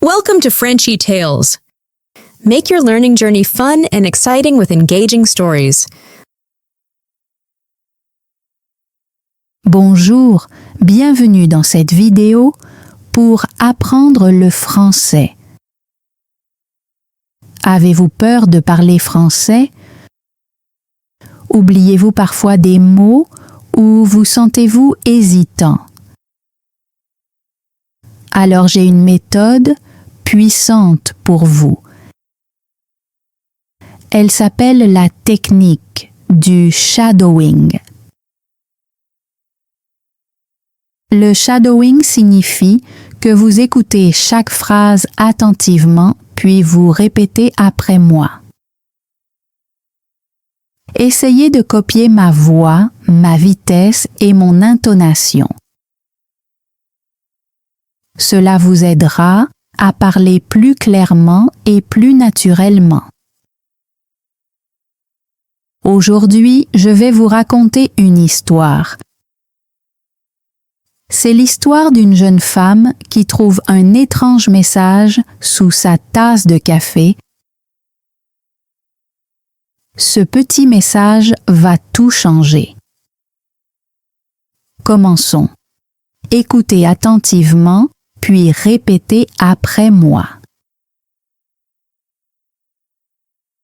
Welcome to Frenchy Tales. Make your learning journey fun and exciting with engaging stories. Bonjour, bienvenue dans cette vidéo pour apprendre le français. Avez-vous peur de parler français? Oubliez-vous parfois des mots ou vous sentez-vous hésitant? Alors j'ai une méthode puissante pour vous. Elle s'appelle la technique du shadowing. Le shadowing signifie que vous écoutez chaque phrase attentivement puis vous répétez après moi. Essayez de copier ma voix, ma vitesse et mon intonation. Cela vous aidera à parler plus clairement et plus naturellement. Aujourd'hui, je vais vous raconter une histoire. C'est l'histoire d'une jeune femme qui trouve un étrange message sous sa tasse de café. Ce petit message va tout changer. Commençons. Écoutez attentivement, puis répétez après moi.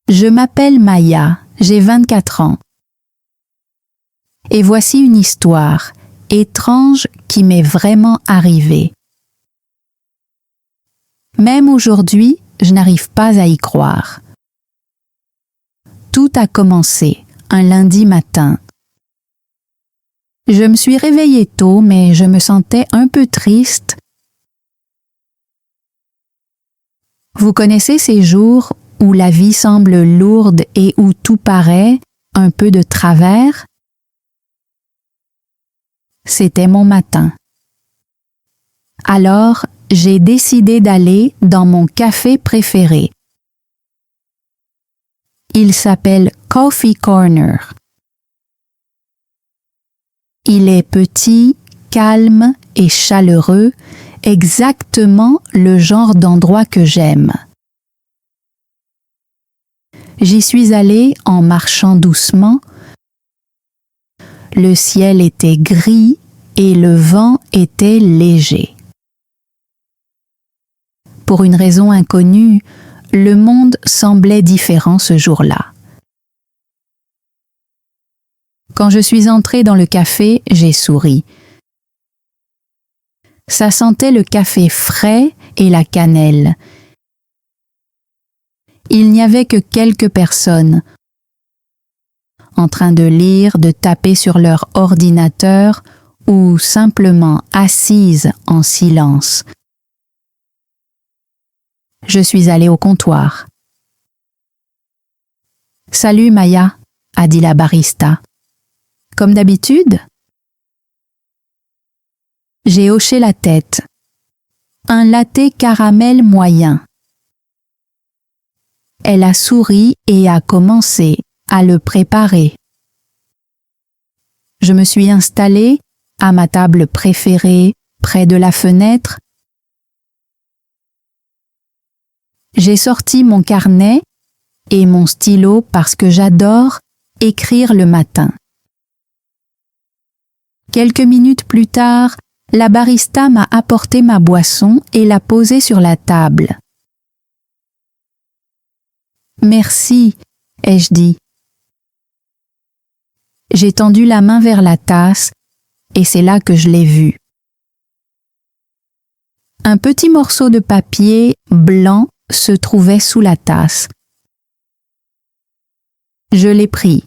Je m'appelle Maya, j'ai 24 ans. Et voici une histoire étrange qui m'est vraiment arrivée. Même aujourd'hui, je n'arrive pas à y croire. Tout a commencé un lundi matin. Je me suis réveillée tôt, mais je me sentais un peu triste. Vous connaissez ces jours où la vie semble lourde et où tout paraît un peu de travers? C'était mon matin. Alors, j'ai décidé d'aller dans mon café préféré. Il s'appelle Coffee Corner. Il est petit, calme et chaleureux, exactement le genre d'endroit que j'aime. J'y suis allée en marchant doucement. Le ciel était gris et le vent était léger. Pour une raison inconnue, le monde semblait différent ce jour-là. Quand je suis entrée dans le café, j'ai souri. Ça sentait le café frais et la cannelle. Il n'y avait que quelques personnes en train de lire, de taper sur leur ordinateur ou simplement assises en silence. Je suis allée au comptoir. « Salut Maya » a dit la barista. « Comme d'habitude ?» J'ai hoché la tête. « Un latte caramel moyen. » Elle a souri et a commencé à le préparer. Je me suis installée à ma table préférée, près de la fenêtre. J'ai sorti mon carnet et mon stylo parce que j'adore écrire le matin. Quelques minutes plus tard, la barista m'a apporté ma boisson et l'a posée sur la table. « Merci » ai-je dit. J'ai tendu la main vers la tasse et c'est là que je l'ai vue. Un petit morceau de papier blanc se trouvait sous la tasse. Je l'ai pris.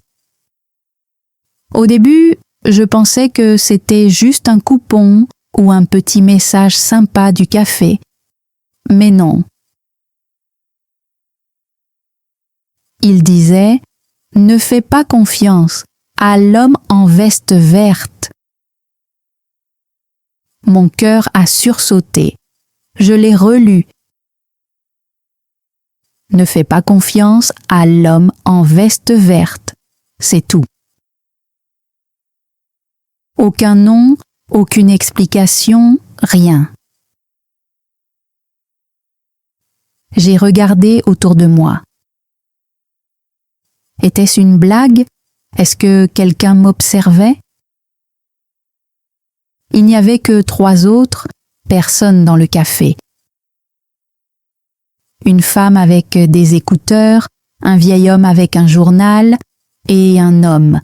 Au début, je pensais que c'était juste un coupon ou un petit message sympa du café. Mais non. Il disait « Ne fais pas confiance à l'homme en veste verte. » Mon cœur a sursauté. Je l'ai relu. « Ne fais pas confiance à l'homme en veste verte. » C'est tout. Aucun nom, aucune explication, rien. J'ai regardé autour de moi. Était-ce une blague? Est-ce que quelqu'un m'observait? Il n'y avait que 3 autres personnes dans le café. Une femme avec des écouteurs, un vieil homme avec un journal et un homme.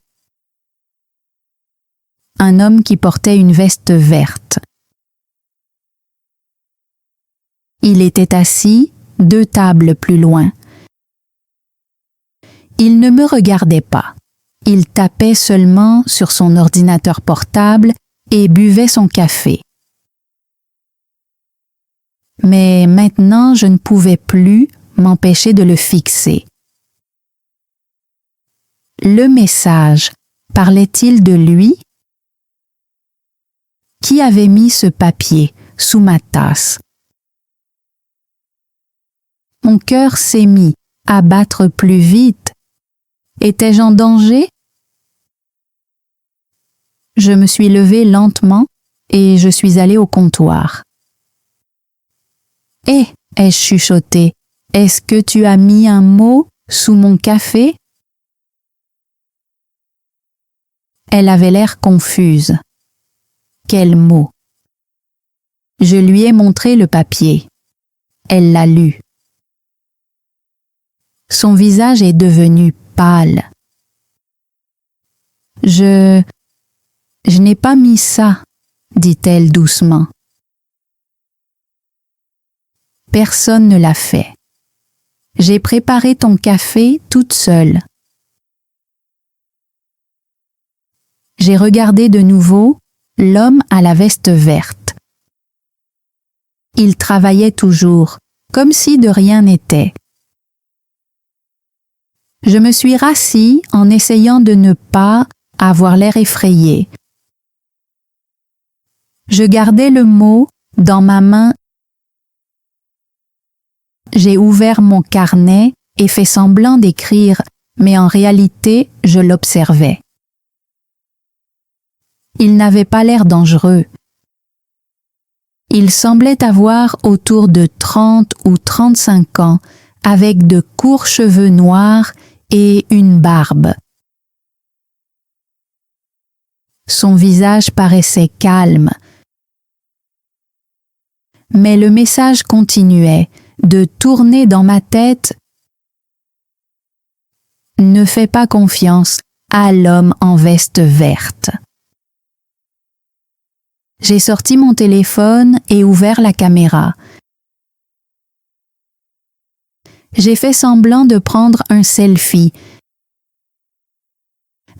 Un homme qui portait une veste verte. Il était assis 2 tables plus loin. Il ne me regardait pas. Il tapait seulement sur son ordinateur portable et buvait son café. Mais maintenant, je ne pouvais plus m'empêcher de le fixer. Le message, parlait-il de lui? Qui avait mis ce papier sous ma tasse? Mon cœur s'est mis à battre plus vite. Étais-je en danger? Je me suis levée lentement et je suis allée au comptoir. « Hé !» ai-je chuchoté, « est-ce que tu as mis un mot sous mon café ?» Elle avait l'air confuse. Quel mot? Je lui ai montré le papier. Elle l'a lu. Son visage est devenu pâle. Je n'ai pas mis ça, dit-elle doucement. Personne ne l'a fait. J'ai préparé ton café toute seule. J'ai regardé de nouveau l'homme à la veste verte. Il travaillait toujours, comme si de rien n'était. Je me suis rassis en essayant de ne pas avoir l'air effrayé. Je gardais le mot dans ma main. J'ai ouvert mon carnet et fait semblant d'écrire, mais en réalité, je l'observais. Il n'avait pas l'air dangereux. Il semblait avoir autour de 30 ou 35 ans, avec de courts cheveux noirs et une barbe. Son visage paraissait calme, mais le message continuait de tourner dans ma tête. Ne fais pas confiance à l'homme en veste verte. J'ai sorti mon téléphone et ouvert la caméra. J'ai fait semblant de prendre un selfie,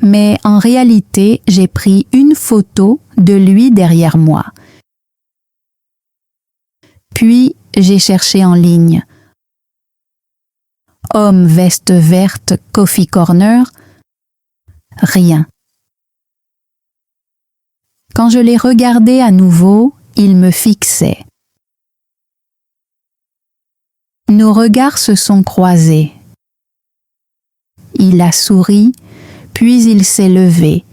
mais en réalité, j'ai pris une photo de lui derrière moi. Puis, j'ai cherché en ligne. Homme veste verte, coffee corner. Rien. Quand je l'ai regardé à nouveau, il me fixait. Nos regards se sont croisés. Il a souri, puis il s'est levé.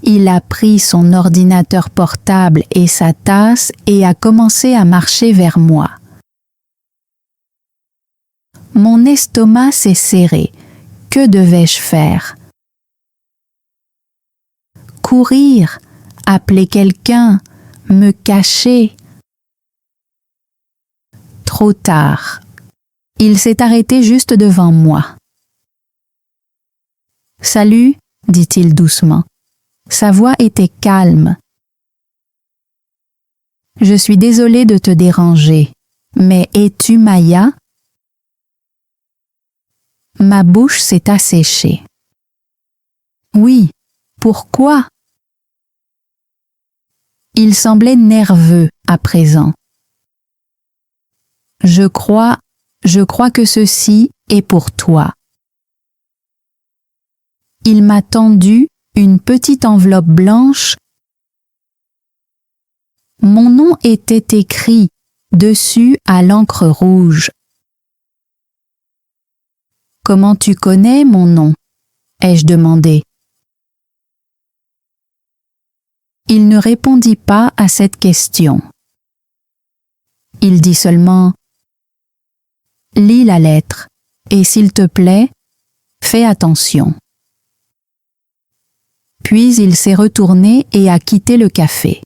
Il a pris son ordinateur portable et sa tasse et a commencé à marcher vers moi. Mon estomac s'est serré. Que devais-je faire? Courir, appeler quelqu'un, me cacher. Trop tard. Il s'est arrêté juste devant moi. « Salut » dit-il doucement. Sa voix était calme. « Je suis désolée de te déranger, mais es-tu Maya ?» Ma bouche s'est asséchée. « Oui, pourquoi ?» Il semblait nerveux à présent. « Je crois que ceci est pour toi. » Il m'a tendu une petite enveloppe blanche. Mon nom était écrit dessus à l'encre rouge. « Comment tu connais mon nom ?» ai-je demandé. Il ne répondit pas à cette question. Il dit seulement « Lis la lettre et s'il te plaît, fais attention. » Puis il s'est retourné et a quitté le café.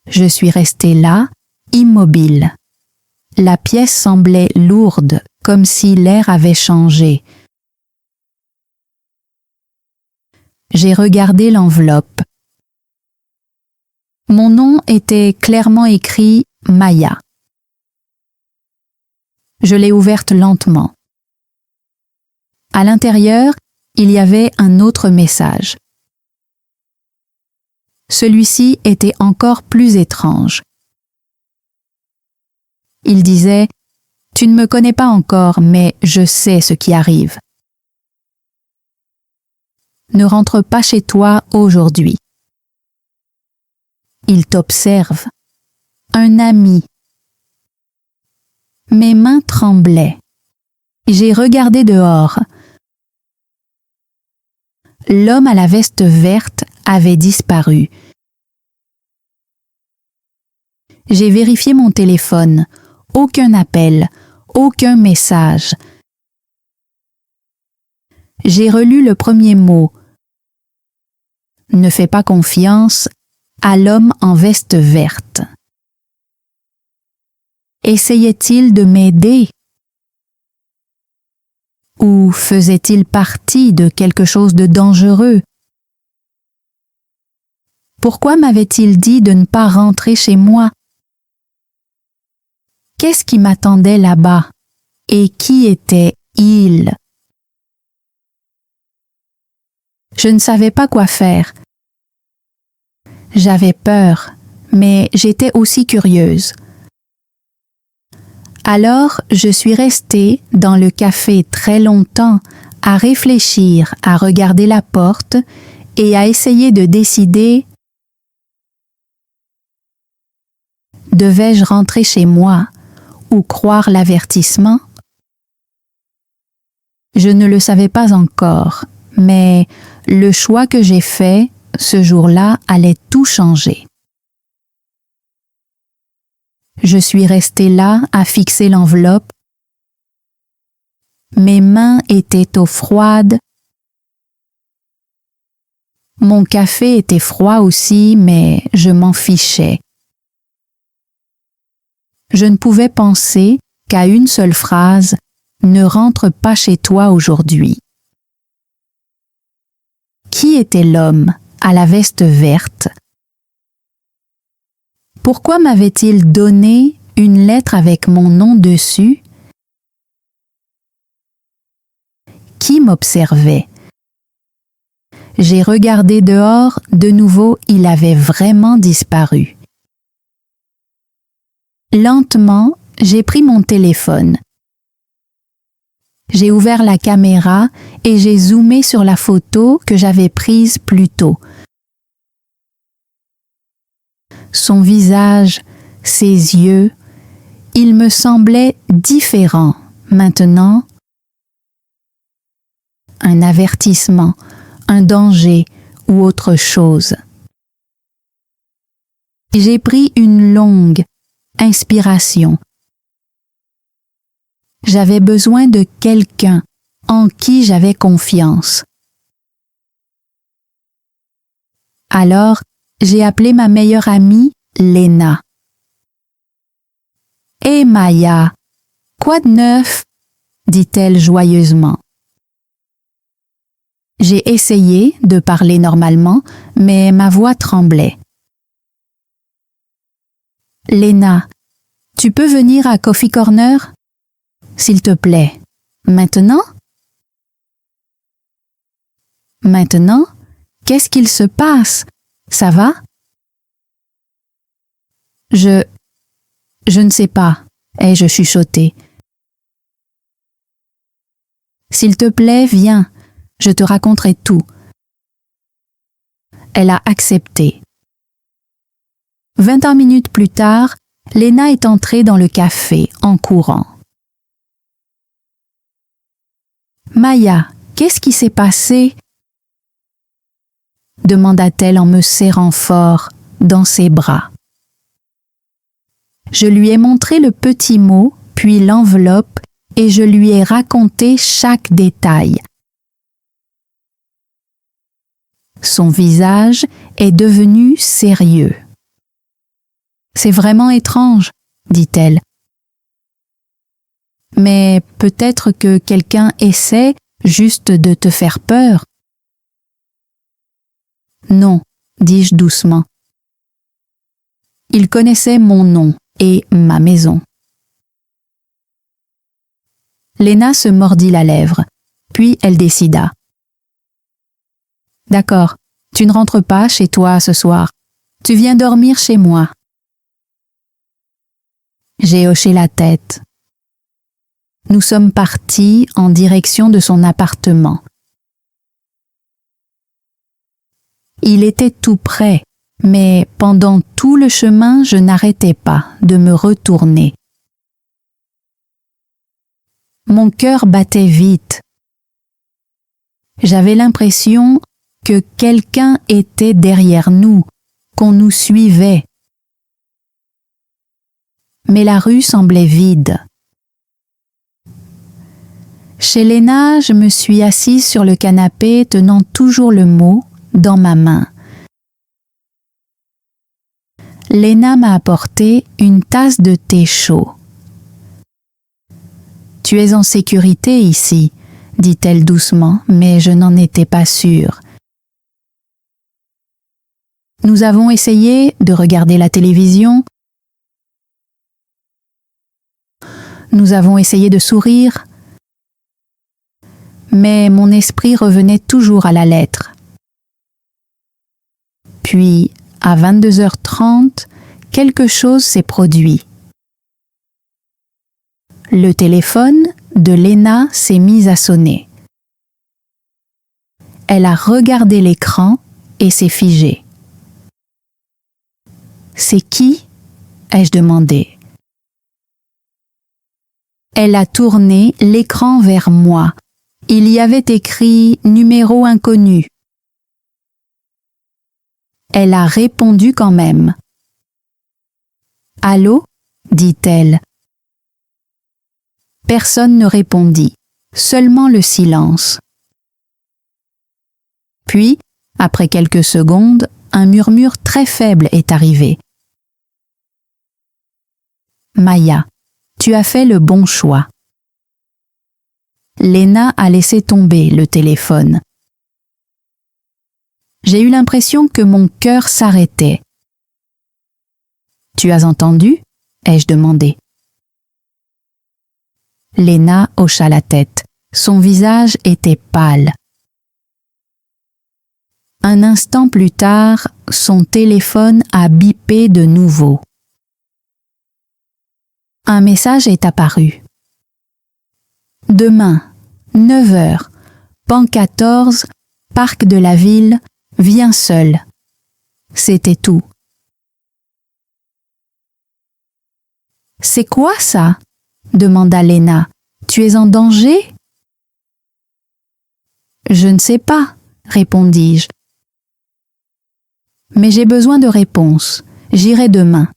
Je suis restée là, immobile. La pièce semblait lourde, comme si l'air avait changé. J'ai regardé l'enveloppe. Mon nom était clairement écrit Maya. Je l'ai ouverte lentement. À l'intérieur, il y avait un autre message. Celui-ci était encore plus étrange. Il disait « Tu ne me connais pas encore, mais je sais ce qui arrive. Ne rentre pas chez toi aujourd'hui. Il t'observe. Un ami. » Mes mains tremblaient. J'ai regardé dehors. L'homme à la veste verte avait disparu. J'ai vérifié mon téléphone. Aucun appel, aucun message. J'ai relu le premier mot. Ne fais pas confiance à l'homme en veste verte. Essayait-il de m'aider? Ou faisait-il partie de quelque chose de dangereux? Pourquoi m'avait-il dit de ne pas rentrer chez moi? Qu'est-ce qui m'attendait là-bas? Et qui était il? Je ne savais pas quoi faire. J'avais peur, mais j'étais aussi curieuse. Alors, je suis restée dans le café très longtemps à réfléchir, à regarder la porte et à essayer de décider: devais-je rentrer chez moi ou croire l'avertissement? Je ne le savais pas encore, mais le choix que j'ai fait ce jour-là allait tout changer. Je suis restée là à fixer l'enveloppe. Mes mains étaient eau froide. Mon café était froid aussi, mais je m'en fichais. Je ne pouvais penser qu'à une seule phrase: ne rentre pas chez toi aujourd'hui. Qui était l'homme à la veste verte? Pourquoi m'avait-il donné une lettre avec mon nom dessus? Qui m'observait? J'ai regardé dehors, de nouveau, il avait vraiment disparu. Lentement, j'ai pris mon téléphone. J'ai ouvert la caméra et j'ai zoomé sur la photo que j'avais prise plus tôt. Son visage, ses yeux, il me semblait différent maintenant. Un avertissement, un danger ou autre chose. J'ai pris une longue inspiration. J'avais besoin de quelqu'un en qui j'avais confiance. Alors, j'ai appelé ma meilleure amie, Léna. « Hé Maya, quoi de neuf? » dit-elle joyeusement. J'ai essayé de parler normalement, mais ma voix tremblait. « Léna, tu peux venir à Coffee Corner? S'il te plaît. Maintenant? » Maintenant? Qu'est-ce qu'il se passe? Ça va? Je ne sais pas, ai-je chuchoté. S'il te plaît, viens, je te raconterai tout. Elle a accepté. 20 minutes plus tard, Léna est entrée dans le café en courant. Maya, qu'est-ce qui s'est passé? Demanda-t-elle en me serrant fort dans ses bras. Je lui ai montré le petit mot, puis l'enveloppe, et je lui ai raconté chaque détail. Son visage est devenu sérieux. « C'est vraiment étrange, » dit-elle. « Mais peut-être que quelqu'un essaie juste de te faire peur. »« Non, » dis-je doucement. Il connaissait mon nom et ma maison. Léna se mordit la lèvre, puis elle décida. « D'accord, tu ne rentres pas chez toi ce soir. Tu viens dormir chez moi. » J'ai hoché la tête. Nous sommes partis en direction de son appartement. Il était tout près, mais pendant tout le chemin, je n'arrêtais pas de me retourner. Mon cœur battait vite. J'avais l'impression que quelqu'un était derrière nous, qu'on nous suivait. Mais la rue semblait vide. Chez Léna, je me suis assise sur le canapé tenant toujours le mot dans ma main. Léna m'a apporté une tasse de thé chaud. « Tu es en sécurité ici, » dit-elle doucement, mais je n'en étais pas sûre. Nous avons essayé de regarder la télévision. Nous avons essayé de sourire. Mais mon esprit revenait toujours à la lettre. Puis, à 22h30, quelque chose s'est produit. Le téléphone de Léna s'est mis à sonner. Elle a regardé l'écran et s'est figée. « C'est qui ?» ai-je demandé. Elle a tourné l'écran vers moi. Il y avait écrit « Numéro inconnu ». Elle a répondu quand même. « Allô ?» dit-elle. Personne ne répondit, seulement le silence. Puis, après quelques secondes, un murmure très faible est arrivé. « Maya, tu as fait le bon choix. » Léna a laissé tomber le téléphone. J'ai eu l'impression que mon cœur s'arrêtait. « Tu as entendu ?» ai-je demandé. Léna hocha la tête. Son visage était pâle. Un instant plus tard, son téléphone a bipé de nouveau. Un message est apparu. Demain, 9h, banc 14, parc de la ville, viens seul. C'était tout. « C'est quoi ça ?» demanda Léna. « Tu es en danger ?» « Je ne sais pas, » répondis-je. « Mais j'ai besoin de réponses. J'irai demain. »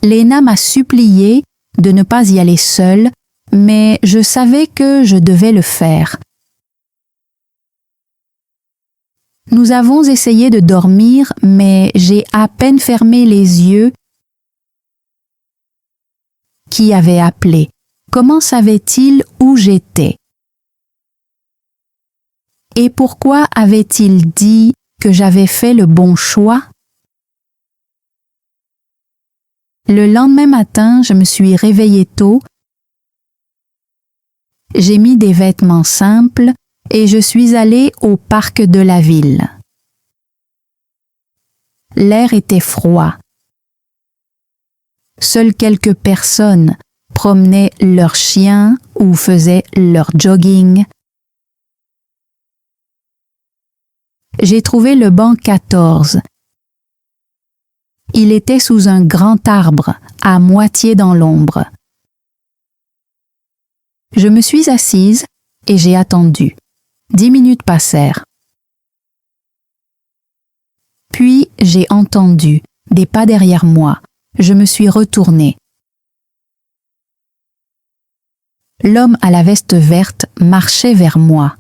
Léna m'a supplié de ne pas y aller seule, mais je savais que je devais le faire. Nous avons essayé de dormir, mais j'ai à peine fermé les yeux. Qui avait appelé? Comment savait-il où j'étais? Et pourquoi avait-il dit que j'avais fait le bon choix? Le lendemain matin, je me suis réveillée tôt. J'ai mis des vêtements simples et je suis allée au parc de la ville. L'air était froid. Seules quelques personnes promenaient leurs chiens ou faisaient leur jogging. J'ai trouvé le banc 14. Il était sous un grand arbre, à moitié dans l'ombre. Je me suis assise et j'ai attendu. 10 minutes passèrent. Puis j'ai entendu des pas derrière moi. je me suis retournée. L'homme à la veste verte marchait vers moi.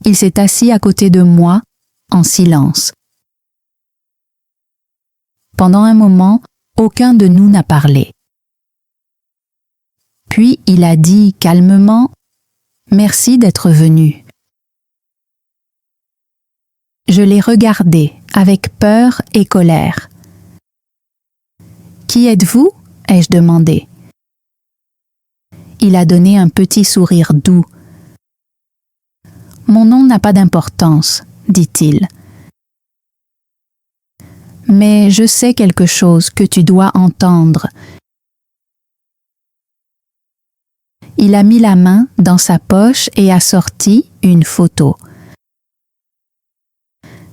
Il s'est assis à côté de moi, en silence. Pendant un moment, aucun de nous n'a parlé. Puis il a dit calmement « Merci d'être venu ». Je l'ai regardé avec peur et colère. « Qui êtes-vous » ai-je demandé. Il a donné un petit sourire doux. « Mon nom n'a pas d'importance, » dit-il. « Mais je sais quelque chose que tu dois entendre. » Il a mis la main dans sa poche et a sorti une photo.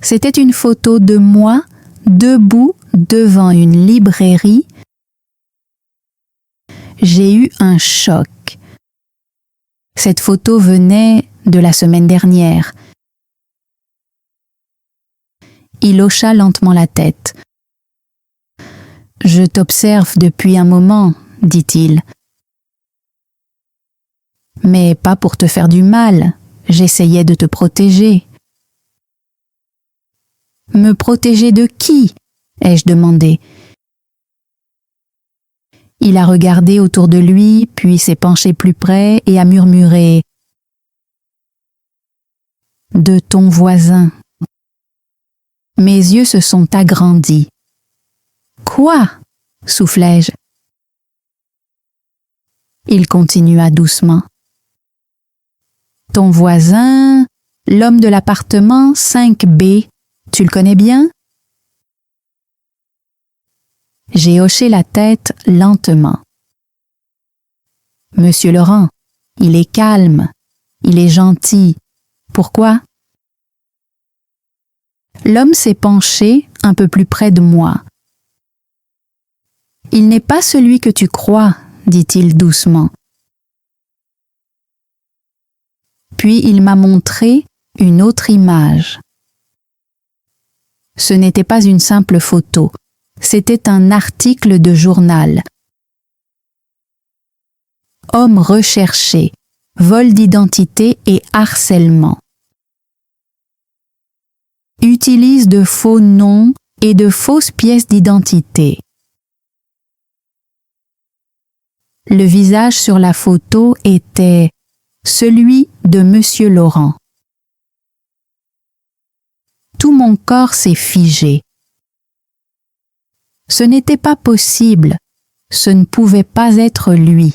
C'était une photo de moi debout devant une librairie. J'ai eu un choc. Cette photo venait de la semaine dernière. Il hocha lentement la tête. « Je t'observe depuis un moment, » dit-il. « Mais pas pour te faire du mal, j'essayais de te protéger. » « Me protéger de qui ?» ai-je demandé. Il a regardé autour de lui, puis s'est penché plus près et a murmuré « De ton voisin. » Mes yeux se sont agrandis. « Quoi ?» soufflai-je. Il continua doucement. « Ton voisin, l'homme de l'appartement 5B, tu le connais bien ?» J'ai hoché la tête lentement. « Monsieur Laurent, il est calme, il est gentil. Pourquoi ?» L'homme s'est penché un peu plus près de moi. « Il n'est pas celui que tu crois, » dit-il doucement. Puis il m'a montré une autre image. Ce n'était pas une simple photo, c'était un article de journal. Homme recherché, vol d'identité et harcèlement. Utilise de faux noms et de fausses pièces d'identité. Le visage sur la photo était celui de Monsieur Laurent. Tout mon corps s'est figé. Ce n'était pas possible, ce ne pouvait pas être lui.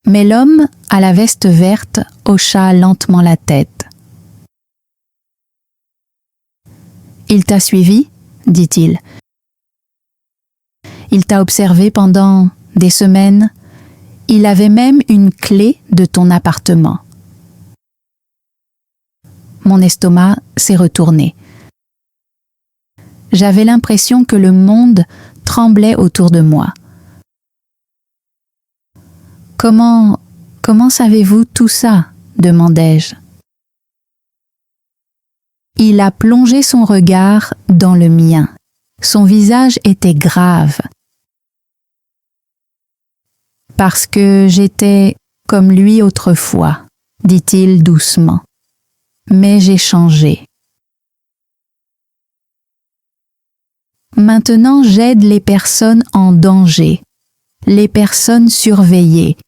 Mais l'homme à la veste verte hocha lentement la tête. « Il t'a suivi ?» dit-il. « Il t'a observé pendant des semaines. Il avait même une clé de ton appartement. » Mon estomac s'est retourné. J'avais l'impression que le monde tremblait autour de moi. « Comment savez-vous tout ça ?» demandai-je. Il a plongé son regard dans le mien. Son visage était grave. « Parce que j'étais comme lui autrefois, » dit-il doucement. « Mais j'ai changé. Maintenant, j'aide les personnes en danger, les personnes surveillées. »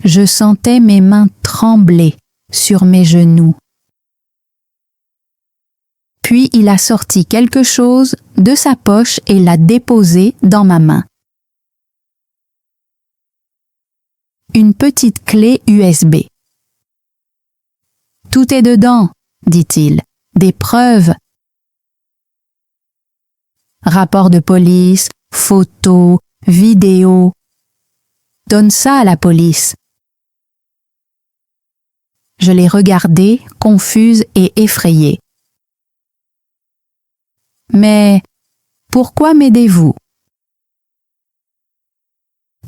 Je sentais mes mains trembler sur mes genoux. Puis il a sorti quelque chose de sa poche et l'a déposé dans ma main. Une petite clé USB. « Tout est dedans, » dit-il. « Des preuves. Rapport de police, photos, vidéos. Donne ça à la police. » Je l'ai regardé, confuse et effrayée. « Mais pourquoi m'aidez-vous »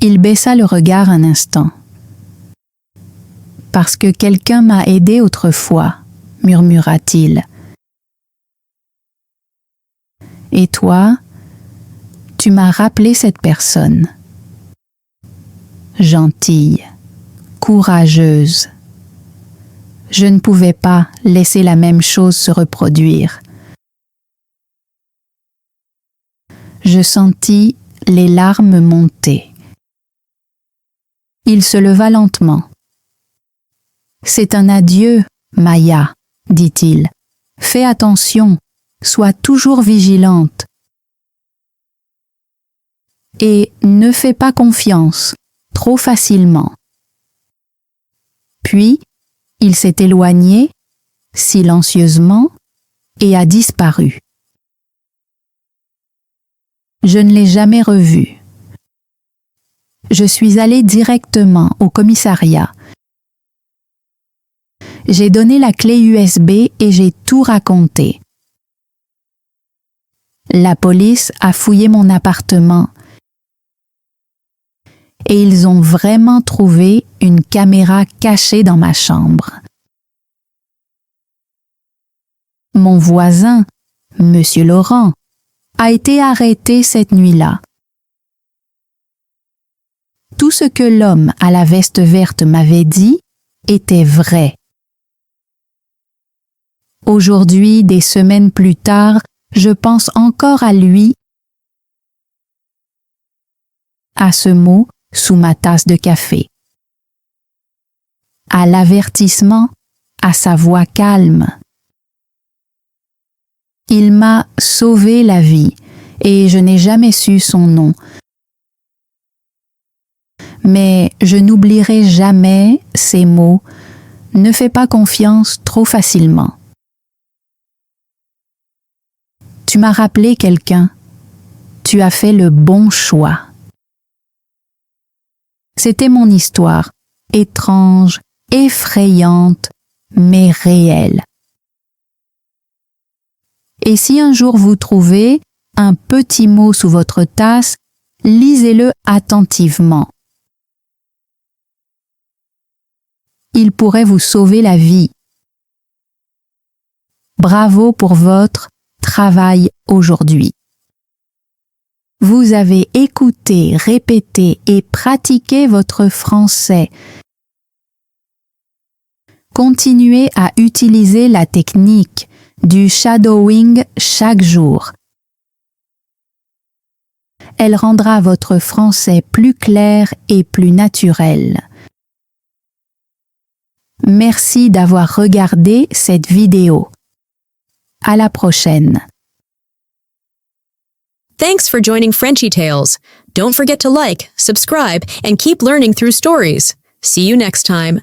Il baissa le regard un instant. « Parce que quelqu'un m'a aidé autrefois, » murmura-t-il. Et toi, tu m'as rappelé cette personne. Gentille, courageuse. Je ne pouvais pas laisser la même chose se reproduire. Je sentis les larmes monter. Il se leva lentement. « C'est un adieu, Maya, dit-il. Fais attention, sois toujours vigilante. Et ne fais pas confiance trop facilement. » Puis, il s'est éloigné, silencieusement, et a disparu. Je ne l'ai jamais revu. Je suis allée directement au commissariat. J'ai donné la clé USB et j'ai tout raconté. La police a fouillé mon appartement et ils ont vraiment trouvé une caméra cachée dans ma chambre. Mon voisin, Monsieur Laurent, a été arrêté cette nuit-là. Tout ce que l'homme à la veste verte m'avait dit était vrai. Aujourd'hui, des semaines plus tard, je pense encore à lui, à ce mot sous ma tasse de café, à l'avertissement, à sa voix calme. Il m'a sauvé la vie et je n'ai jamais su son nom. Mais je n'oublierai jamais ces mots « Ne fais pas confiance trop facilement ». Tu m'as rappelé quelqu'un. Tu as fait le bon choix. C'était mon histoire, étrange, effrayante, mais réelle. Et si un jour vous trouvez un petit mot sous votre tasse, lisez-le attentivement. Il pourrait vous sauver la vie. Bravo pour votre travail aujourd'hui. Vous avez écouté, répété et pratiqué votre français. Continuez à utiliser la technique du shadowing chaque jour. Elle rendra votre français plus clair et plus naturel. Merci d'avoir regardé cette vidéo. À la prochaine. Thanks for joining Frenchy Tales. Don't forget to like, subscribe, and keep learning through stories. See you next time.